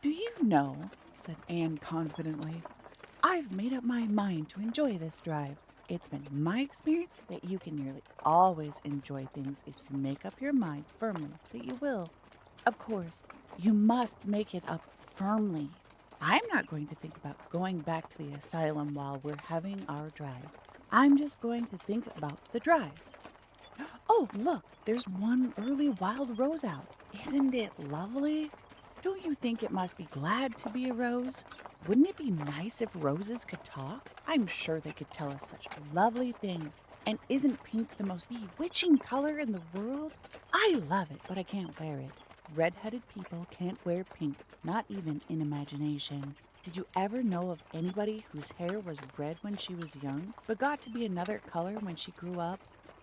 "Do you know," said Anne confidently, "I've made up my mind to enjoy this drive. It's been my experience that you can nearly always enjoy things if you make up your mind firmly that you will. Of course, you must make it up firmly. I'm not going to think about going back to the asylum while we're having our drive. I'm just going to think about the drive. Oh, look, there's one early wild rose out. Isn't it lovely? Don't you think it must be glad to be a rose? Wouldn't it be nice if roses could talk? I'm sure they could tell us such lovely things. And isn't pink the most bewitching color in the world? I love it, but I can't wear it. Red-headed people can't wear pink, not even in imagination. Did you ever know of anybody whose hair was red when she was young, but got to be another color when she grew up?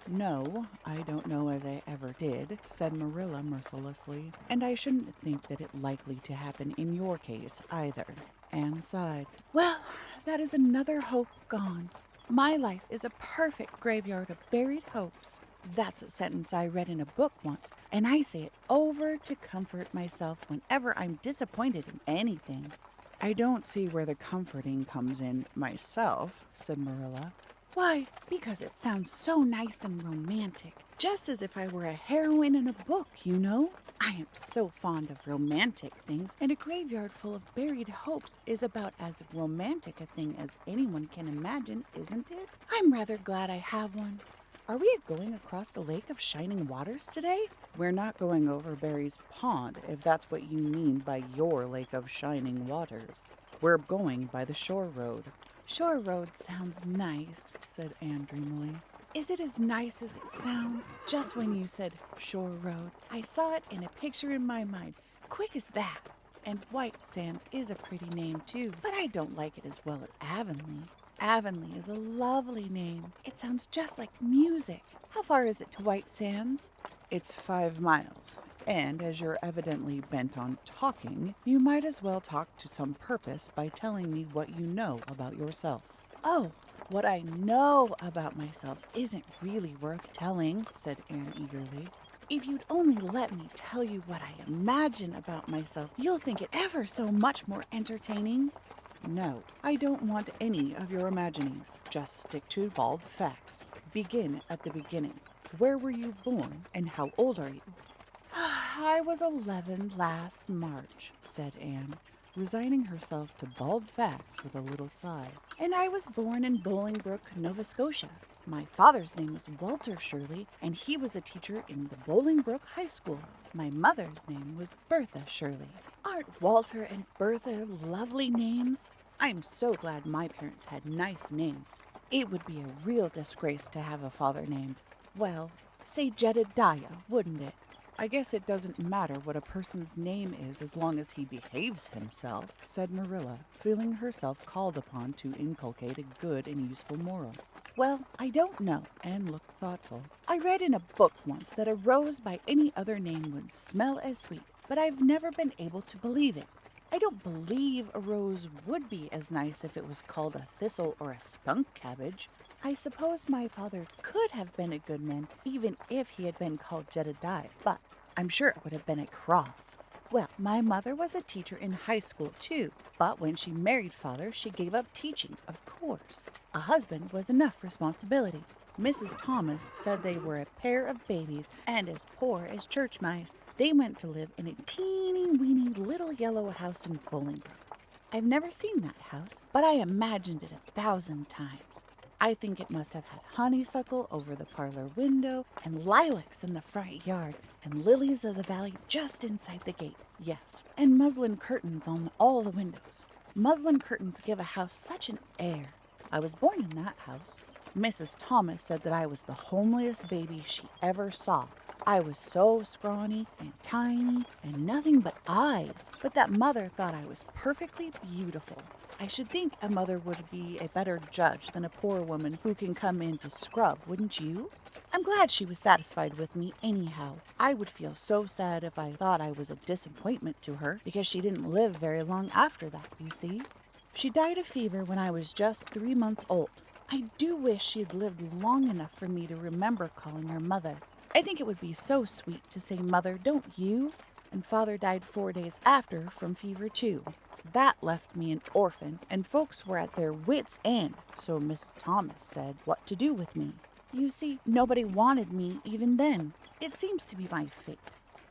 "No, I don't know as I ever did," said Marilla mercilessly, "and I shouldn't think that it likely to happen in your case either." Anne sighed. "Well, that is another hope gone. My life is a perfect graveyard of buried hopes. That's a sentence I read in a book once, and I say it over to comfort myself whenever I'm disappointed in anything." "I don't see where the comforting comes in myself," said Marilla. "Why, because it sounds so nice and romantic, just as if I were a heroine in a book, you know. I am so fond of romantic things, and a graveyard full of buried hopes is about as romantic a thing as anyone can imagine, isn't it? I'm rather glad I have one. Are we going across the Lake of Shining Waters today?" "We're not going over Barry's Pond, if that's what you mean by your Lake of Shining Waters. We're going by the shore road." "Shore road sounds nice," said Anne dreamily. "Is it as nice as it sounds? Just when you said shore road, I saw it in a picture in my mind, quick as that. And White Sands is a pretty name too, but I don't like it as well as Avonlea. Avonlea is a lovely name. It sounds just like music. How far is it to White Sands?" "It's 5 miles. And as you're evidently bent on talking, you might as well talk to some purpose by telling me what you know about yourself." "Oh, what I know about myself isn't really worth telling," said Anne eagerly. "If you'd only let me tell you what I imagine about myself, you'll think it ever so much more entertaining." "No, I don't want any of your imaginings. Just stick to bald facts. Begin at the beginning. Where were you born and how old are you?" "I was 11 last March," said Anne, resigning herself to bald facts with a little sigh. "And I was born in Bolingbroke, Nova Scotia. My father's name was Walter Shirley, and he was a teacher in the Bolingbroke High School. My mother's name was Bertha Shirley. Aren't Walter and Bertha lovely names? I'm so glad my parents had nice names. It would be a real disgrace to have a father named, well, say Jedediah, wouldn't it?" "I guess it doesn't matter what a person's name is as long as he behaves himself," said Marilla, feeling herself called upon to inculcate a good and useful moral. "Well, I don't know," Anne looked thoughtful. "I read in a book once that a rose by any other name would smell as sweet, but I've never been able to believe it. I don't believe a rose would be as nice if it was called a thistle or a skunk cabbage. I suppose my father could have been a good man even if he had been called Jedediah, but I'm sure it would have been a cross. Well, my mother was a teacher in high school too, but when she married father, she gave up teaching, of course. A husband was enough responsibility. Mrs. Thomas said they were a pair of babies and as poor as church mice. They went to live in a teeny-weeny little yellow house in Bolingbroke. I've never seen that house, but I imagined it 1,000 times. I think it must have had honeysuckle over the parlor window, and lilacs in the front yard, and lilies of the valley just inside the gate. Yes, and muslin curtains on all the windows. Muslin curtains give a house such an air. I was born in that house. Mrs. Thomas said that I was the homeliest baby she ever saw. I was so scrawny and tiny and nothing but eyes, but that mother thought I was perfectly beautiful. I should think a mother would be a better judge than a poor woman who can come in to scrub, wouldn't you? I'm glad she was satisfied with me anyhow. I would feel so sad if I thought I was a disappointment to her because she didn't live very long after that, you see. She died of fever when I was just 3 months old. I do wish she had lived long enough for me to remember calling her mother. I think it would be so sweet to say mother, don't you? and father died 4 days after from fever too. That left me an orphan, and folks were at their wits' end, so Miss Thomas said what to do with me. You see, nobody wanted me even then. It seems to be my fate.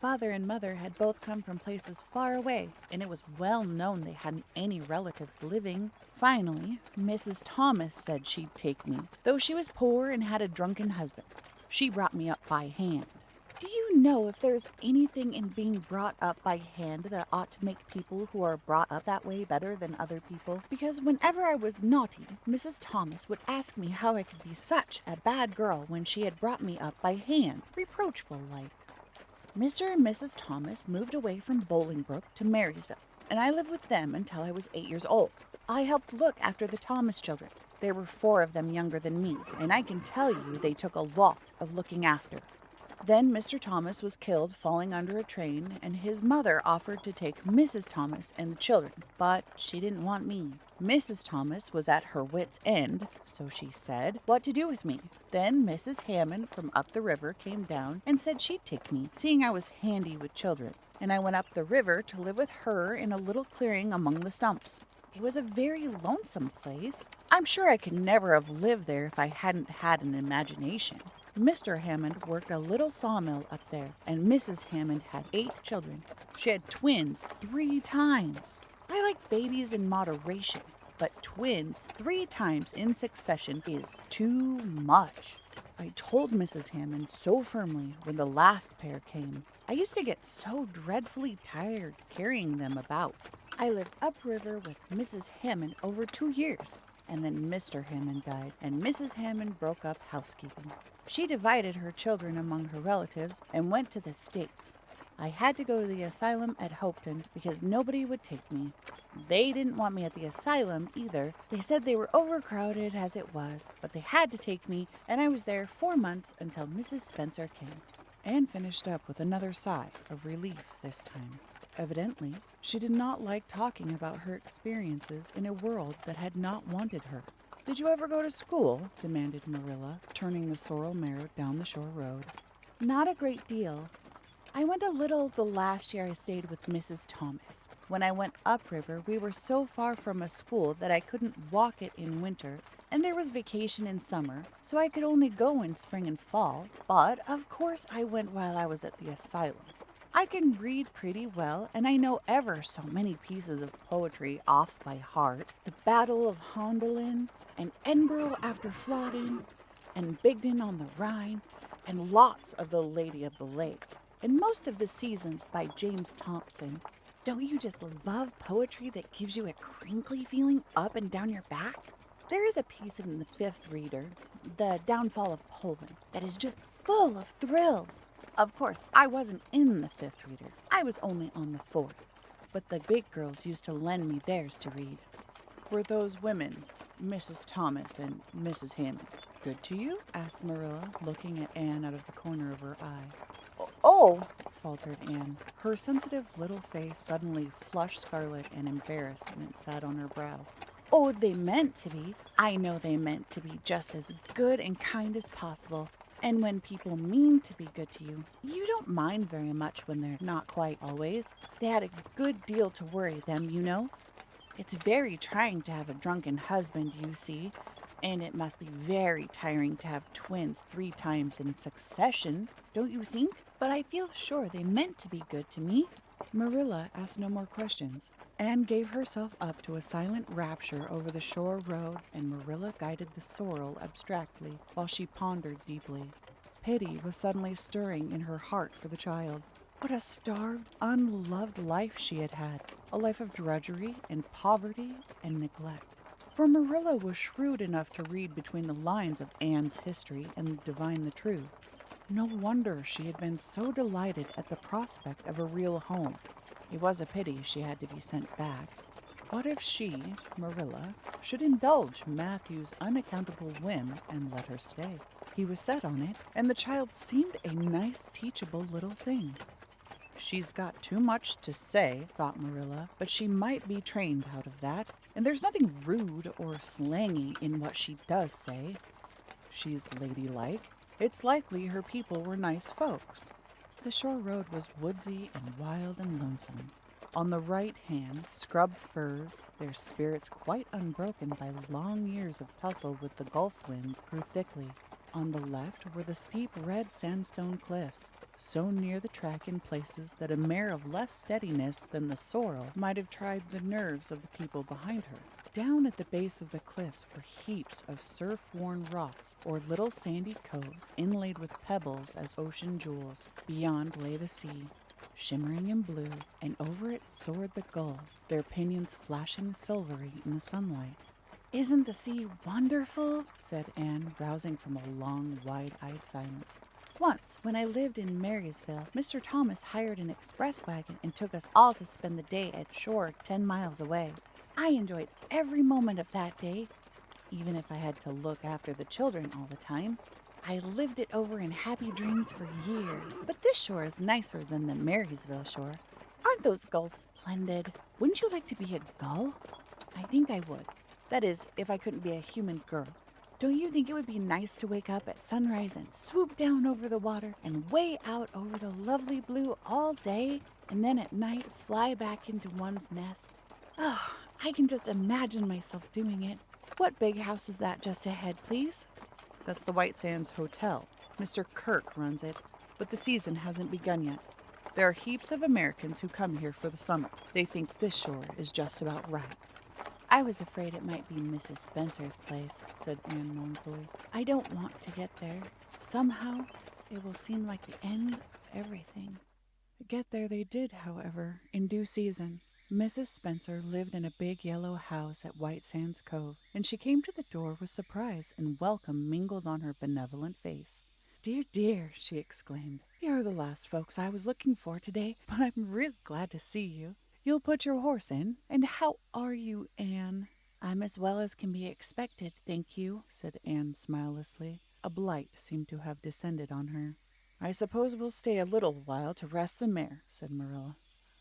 Father and mother had both come from places far away, and it was well known they hadn't any relatives living. Finally, Mrs. Thomas said she'd take me, though she was poor and had a drunken husband. She brought me up by hand. Do you know if there's anything in being brought up by hand that ought to make people who are brought up that way better than other people? Because whenever I was naughty, Mrs. Thomas would ask me how I could be such a bad girl when she had brought me up by hand, reproachful like. Mr. and Mrs. Thomas moved away from Bolingbroke to Marysville, and I lived with them until I was 8 years old. I helped look after the Thomas children. There were 4 of them younger than me, and I can tell you they took a lot of looking after. Then Mr. Thomas was killed falling under a train, and his mother offered to take Mrs. Thomas and the children, but she didn't want me. Mrs. Thomas was at her wits' end, so she said, what to do with me. Then Mrs. Hammond from up the river came down and said she'd take me, seeing I was handy with children, and I went up the river to live with her in a little clearing among the stumps. It was a very lonesome place. I'm sure I could never have lived there if I hadn't had an imagination. Mr. Hammond worked a little sawmill up there, and Mrs. Hammond had 8 children. She had twins 3 times. I like babies in moderation, but twins 3 times in succession is too much. I told Mrs. Hammond so firmly when the last pair came. I used to get so dreadfully tired carrying them about. I lived upriver with Mrs. Hammond over 2 years, and then Mr. Hammond died, and Mrs. Hammond broke up housekeeping. She divided her children among her relatives and went to the States. I had to go to the asylum at Hopeton because nobody would take me. They didn't want me at the asylum either. They said they were overcrowded as it was, but they had to take me, and I was there 4 months until Mrs. Spencer came. Anne finished up with another sigh of relief this time. Evidently, she did not like talking about her experiences in a world that had not wanted her. Did you ever go to school? Demanded Marilla, turning the sorrel mare down the shore road. Not a great deal. I went a little the last year I stayed with Mrs. Thomas. When I went upriver, we were so far from a school that I couldn't walk it in winter, and there was vacation in summer, so I could only go in spring and fall. But, of course, I went while I was at the asylum. I can read pretty well, and I know ever so many pieces of poetry off by heart. The Battle of Hondelin, and Edinburgh after Flodden, and Bigden on the Rhine, and lots of The Lady of the Lake, and most of The Seasons by James Thompson. Don't you just love poetry that gives you a crinkly feeling up and down your back? There is a piece in the 5th Reader, The Downfall of Poland, that is just full of thrills. Of course, I wasn't in the 5th Reader. I was only on the 4th, but the big girls used to lend me theirs to read. Were those women, Mrs. Thomas and Mrs. Hammond, good to you? Asked Marilla, looking at Anne out of the corner of her eye. Oh, faltered Anne. Her sensitive little face suddenly flushed scarlet and embarrassment sat on her brow. Oh, they meant to be. I know they meant to be just as good and kind as possible. And when people mean to be good to you, you don't mind very much when they're not quite always. They had a good deal to worry them, you know. It's very trying to have a drunken husband, you see, and it must be very tiring to have twins 3 times in succession, don't you think? But I feel sure they meant to be good to me. Marilla asked no more questions. Anne gave herself up to a silent rapture over the shore road, and Marilla guided the sorrel abstractly while she pondered deeply. Pity was suddenly stirring in her heart for the child. What a starved, unloved life she had had, a life of drudgery and poverty and neglect. For Marilla was shrewd enough to read between the lines of Anne's history and divine the truth. No wonder she had been so delighted at the prospect of a real home. It was a pity she had to be sent back. What if she, Marilla, should indulge Matthew's unaccountable whim and let her stay? He was set on it, and the child seemed a nice, teachable little thing. She's got too much to say, thought Marilla, but she might be trained out of that, and there's nothing rude or slangy in what she does say. She's ladylike. It's likely her people were nice folks. The shore road was woodsy and wild and lonesome. On the right hand, scrub firs, their spirits quite unbroken by long years of tussle with the gulf winds, grew thickly. On the left were the steep red sandstone cliffs, so near the track in places that a mare of less steadiness than the sorrel might have tried the nerves of the people behind her. Down at the base of the cliffs were heaps of surf-worn rocks or little sandy coves inlaid with pebbles as ocean jewels. Beyond lay the sea, shimmering in blue, and over it soared the gulls, their pinions flashing silvery in the sunlight. "Isn't the sea wonderful?" said Anne, rousing from a long, wide-eyed silence. "Once, when I lived in Marysville, Mr. Thomas hired an express wagon and took us all to spend the day at shore 10 miles away. I enjoyed every moment of that day, even if I had to look after the children all the time. I lived it over in happy dreams for years. But this shore is nicer than the Marysville shore. Aren't those gulls splendid? Wouldn't you like to be a gull?" "I think I would. That is, if I couldn't be a human girl. Don't you think it would be nice to wake up at sunrise and swoop down over the water and way out over the lovely blue all day, and then at night fly back into one's nest? Oh, I can just imagine myself doing it. What big house is that just ahead, please?" "That's the White Sands Hotel. Mr. Kirk runs it, but the season hasn't begun yet. There are heaps of Americans who come here for the summer. They think this shore is just about right." "I was afraid it might be Mrs. Spencer's place," said Anne mournfully. "I don't want to get there. Somehow, it will seem like the end of everything." Get there they did, however, in due season. Mrs. Spencer lived in a big yellow house at White Sands Cove, and she came to the door with surprise and welcome mingled on her benevolent face. "Dear, dear," she exclaimed, "you're the last folks I was looking for today, but I'm really glad to see you. You'll put your horse in? And how are you, Anne?" "I'm as well as can be expected, thank you," said Anne smilelessly. A blight seemed to have descended on her. "I suppose we'll stay a little while to rest the mare," said Marilla.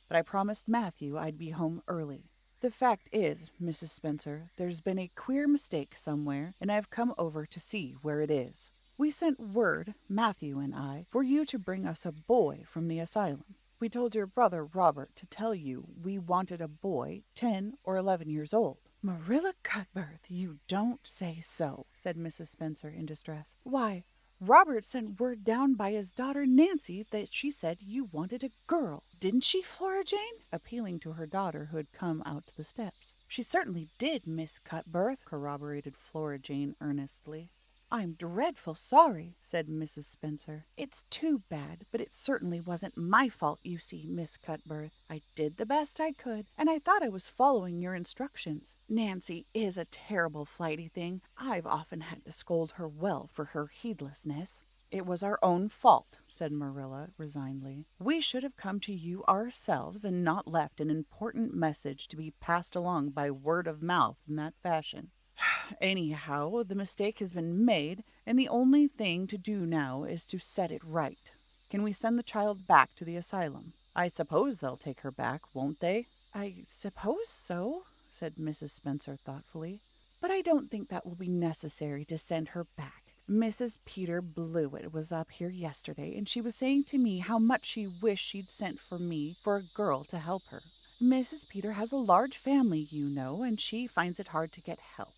"But I promised Matthew I'd be home early. The fact is, Mrs. Spencer, there's been a queer mistake somewhere, and I've come over to see where it is. We sent word, Matthew and I, for you to bring us a boy from the asylum. We told your brother Robert to tell you we wanted a boy 10 or 11 years old." "Marilla Cutbirth, you don't say so," said Mrs. Spencer in distress. "Why, Robert sent word down by his daughter Nancy that she said you wanted a girl. Didn't she, Flora Jane?" appealing to her daughter who had come out to the steps. "She certainly did, Miss Cutbirth," corroborated Flora Jane earnestly. "I'm dreadful sorry," said Mrs. Spencer. "It's too bad, but it certainly wasn't my fault, you see, Miss Cutbirth. I did the best I could, and I thought I was following your instructions. Nancy is a terrible flighty thing. I've often had to scold her well for her heedlessness." "It was our own fault," said Marilla resignedly. "We should have come to you ourselves and not left an important message to be passed along by word of mouth in that fashion. Anyhow, the mistake has been made, and the only thing to do now is to set it right. Can we send the child back to the asylum? I suppose they'll take her back, won't they?" "I suppose so," said Mrs. Spencer thoughtfully. "But I don't think that will be necessary to send her back. Mrs. Peter Blewett was up here yesterday, and she was saying to me how much she wished she'd sent for me for a girl to help her. Mrs. Peter has a large family, you know, and she finds it hard to get help.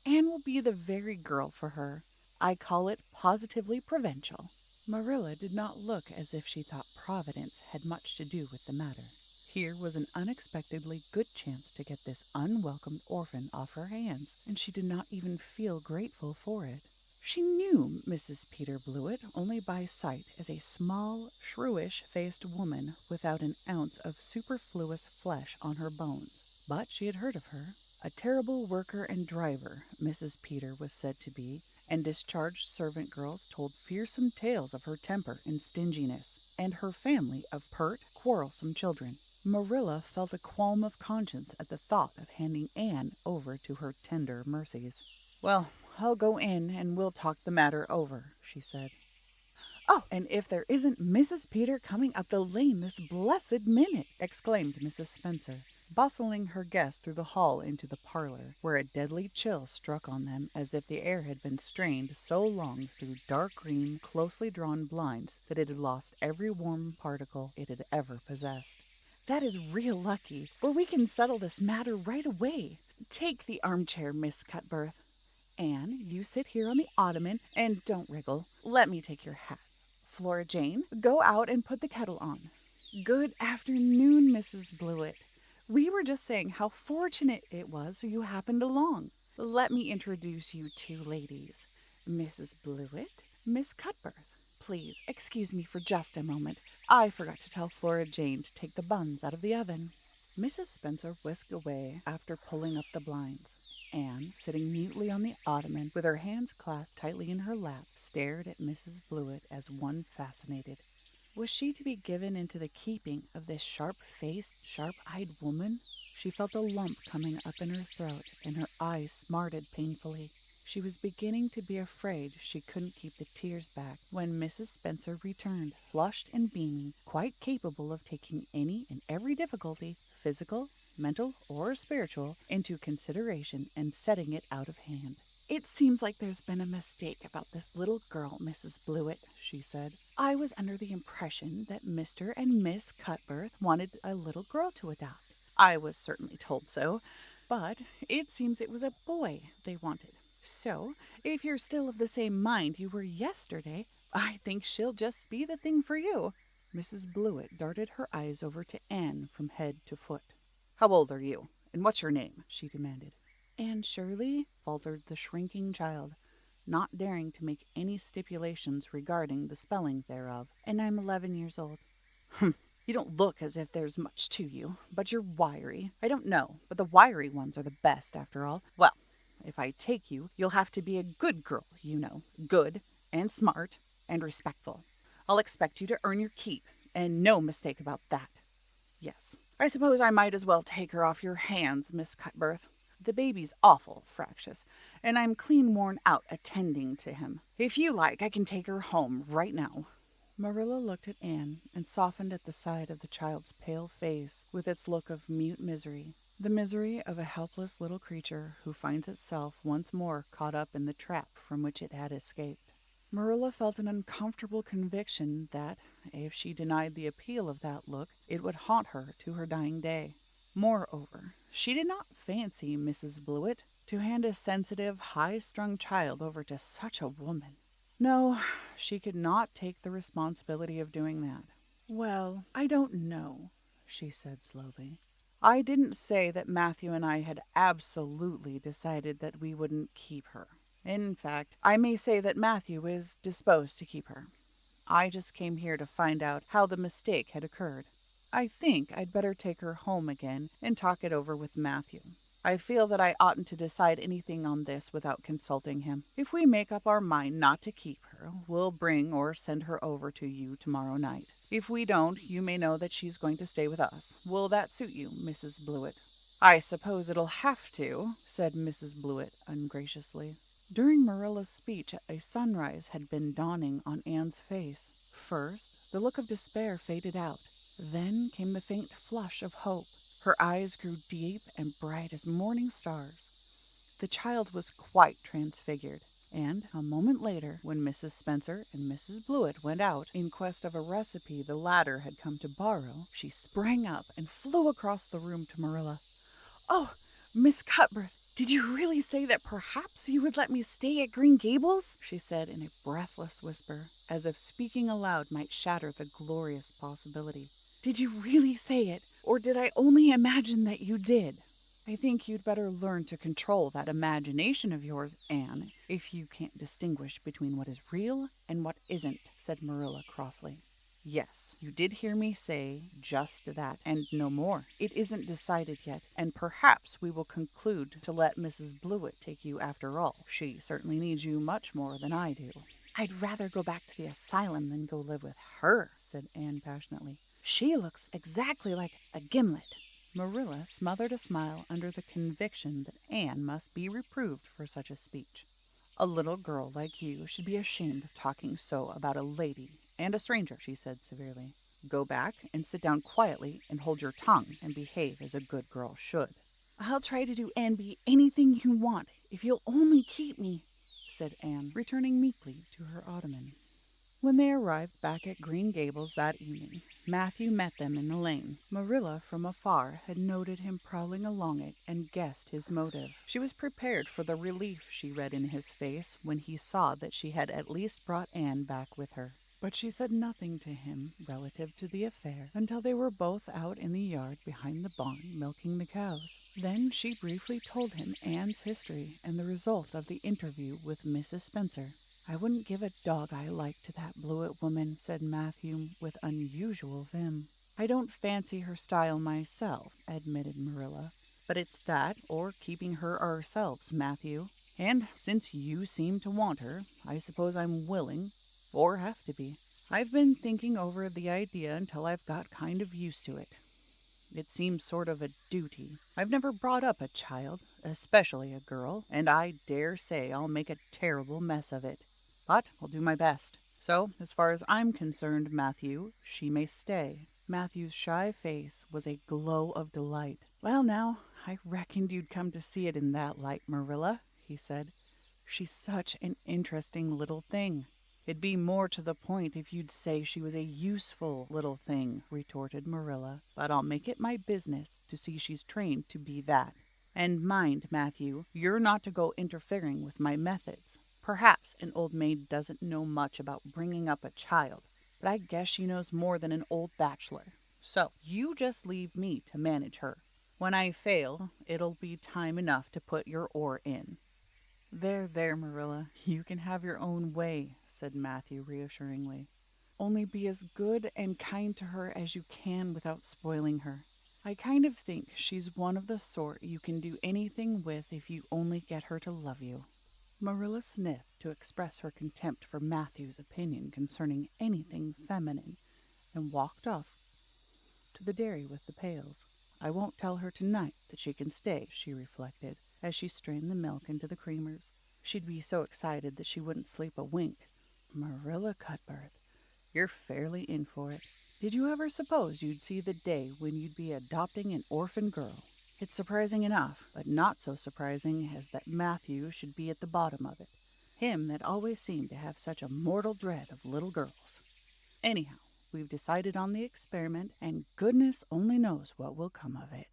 Anne will be the very girl for her. I call it positively provincial." Marilla did not look as if she thought Providence had much to do with the matter. Here was an unexpectedly good chance to get this unwelcomed orphan off her hands, and she did not even feel grateful for it. She knew Mrs. Peter Blewett only by sight as a small, shrewish-faced woman without an ounce of superfluous flesh on her bones, but she had heard of her. A terrible worker and driver, Mrs. Peter was said to be, and discharged servant girls told fearsome tales of her temper and stinginess, and her family of pert, quarrelsome children. Marilla felt a qualm of conscience at the thought of handing Anne over to her tender mercies. "Well, I'll go in and we'll talk the matter over," she said. "Oh, and if there isn't Mrs. Peter coming up the lane this blessed minute!" exclaimed Mrs. Spencer. bustling her guests through the hall into the parlor, where a deadly chill struck on them as if the air had been strained so long through dark green, closely drawn blinds that it had lost every warm particle it had ever possessed. "That is real lucky, for we can settle this matter right away. Take the armchair, Miss Cutbirth. Anne, you sit here on the ottoman and don't wriggle. Let me take your hat. Flora Jane, go out and put the kettle on. Good afternoon, Mrs. Blewett. We were just saying how fortunate it was you happened along. Let me introduce you two ladies. Mrs. Blewett, Miss Cutbirth. Please excuse me for just a moment. I forgot to tell Flora Jane to take the buns out of the oven." Mrs. Spencer whisked away after pulling up the blinds. Anne, sitting mutely on the ottoman with her hands clasped tightly in her lap, stared at Mrs. Blewett as one fascinated. Was she to be given into the keeping of this sharp-faced, sharp-eyed woman? She felt a lump coming up in her throat, and her eyes smarted painfully. She was beginning to be afraid she couldn't keep the tears back when Mrs. Spencer returned, flushed and beaming, quite capable of taking any and every difficulty, physical, mental, or spiritual, into consideration and setting it out of hand. "It seems like there's been a mistake about this little girl, Mrs. Blewett," she said. "I was under the impression that Mr. and Miss Cutbirth wanted a little girl to adopt. I was certainly told so, but it seems it was a boy they wanted. So, if you're still of the same mind you were yesterday, I think she'll just be the thing for you." Mrs. Blewett darted her eyes over to Anne from head to foot. "How old are you, and what's your name?" she demanded. "Anne Shirley," faltered the shrinking child, not daring to make any stipulations regarding the spelling thereof, "and I'm 11 years old." "Humph! You don't look as if there's much to you, but you're wiry. I don't know, but the wiry ones are the best, after all. Well, if I take you, you'll have to be a good girl, you know. Good, and smart, and respectful. I'll expect you to earn your keep, and no mistake about that. Yes, I suppose I might as well take her off your hands, Miss Cutbirth. The baby's awful fractious, and I'm clean worn out attending to him. If you like, I can take her home right now." Marilla looked at Anne and softened at the sight of the child's pale face with its look of mute misery, the misery of a helpless little creature who finds itself once more caught up in the trap from which it had escaped. Marilla felt an uncomfortable conviction that, if she denied the appeal of that look, it would haunt her to her dying day. Moreover, she did not fancy Mrs. Blewett to hand a sensitive, high-strung child over to such a woman. No, she could not take the responsibility of doing that. "Well, I don't know," she said slowly. "I didn't say that Matthew and I had absolutely decided that we wouldn't keep her. In fact, I may say that Matthew is disposed to keep her. I just came here to find out how the mistake had occurred. I think I'd better take her home again and talk it over with Matthew. I feel that I oughtn't to decide anything on this without consulting him. If we make up our mind not to keep her, we'll bring or send her over to you tomorrow night. If we don't, you may know that she's going to stay with us. Will that suit you, Mrs. Blewett?" "I suppose it'll have to," said Mrs. Blewett ungraciously. During Marilla's speech, a sunrise had been dawning on Anne's face. First, the look of despair faded out. Then came the faint flush of hope. Her eyes grew deep and bright as morning stars. The child was quite transfigured, and a moment later, when Mrs. Spencer and Mrs. Blewett went out in quest of a recipe the latter had come to borrow, she sprang up and flew across the room to Marilla. "Oh, Miss Cutbirth, did you really say that perhaps you would let me stay at Green Gables?" she said in a breathless whisper, as if speaking aloud might shatter the glorious possibility. "Did you really say it, or did I only imagine that you did?" "I think you'd better learn to control that imagination of yours, Anne, if you can't distinguish between what is real and what isn't," said Marilla crossly. "Yes, you did hear me say just that, and no more. It isn't decided yet, and perhaps we will conclude to let Mrs. Blewett take you after all. She certainly needs you much more than I do." "I'd rather go back to the asylum than go live with her," said Anne passionately. "She looks exactly like a gimlet." Marilla smothered a smile under the conviction that Anne must be reproved for such a speech. "A little girl like you should be ashamed of talking so about a lady and a stranger," she said severely. Go back and sit down quietly and hold your tongue and behave as a good girl should." "I'll try to do and be anything you want if you'll only keep me," said Anne, returning meekly to her ottoman. When they arrived back at Green Gables that evening, Matthew met them in the lane. Marilla from afar had noted him prowling along it and guessed his motive. She was prepared for the relief she read in his face when he saw that she had at least brought Anne back with her. But she said nothing to him relative to the affair until they were both out in the yard behind the barn milking the cows. Then she briefly told him Anne's history and the result of the interview with Mrs. Spencer. "I wouldn't give a dog I like to that Blewett woman," said Matthew with unusual vim. "I don't fancy her style myself," admitted Marilla. "But it's that or keeping her ourselves, Matthew. And since you seem to want her, I suppose I'm willing, or have to be. I've been thinking over the idea until I've got kind of used to it. It seems sort of a duty. I've never brought up a child, especially a girl, and I dare say I'll make a terrible mess of it. But I'll do my best. So, as far as I'm concerned, Matthew, she may stay." Matthew's shy face was a glow of delight. "Well now, I reckoned you'd come to see it in that light, Marilla," he said. "She's such an interesting little thing." "It'd be more to the point if you'd say she was a useful little thing," retorted Marilla. "But I'll make it my business to see she's trained to be that. And mind, Matthew, you're not to go interfering with my methods. Perhaps an old maid doesn't know much about bringing up a child, but I guess she knows more than an old bachelor. So you just leave me to manage her. When I fail, it'll be time enough to put your oar in." There, Marilla, you can have your own way," said Matthew reassuringly. "Only be as good and kind to her as you can without spoiling her. I kind of think she's one of the sort you can do anything with if you only get her to love you." Marilla sniffed to express her contempt for Matthew's opinion concerning anything feminine and walked off to the dairy with the pails. "I won't tell her tonight that she can stay," she reflected, as she strained the milk into the creamers. "She'd be so excited that she wouldn't sleep a wink. Marilla Cutbirth, you're fairly in for it. Did you ever suppose you'd see the day when you'd be adopting an orphan girl? It's surprising enough, but not so surprising as that Matthew should be at the bottom of it. Him that always seemed to have such a mortal dread of little girls. Anyhow, we've decided on the experiment, and goodness only knows what will come of it."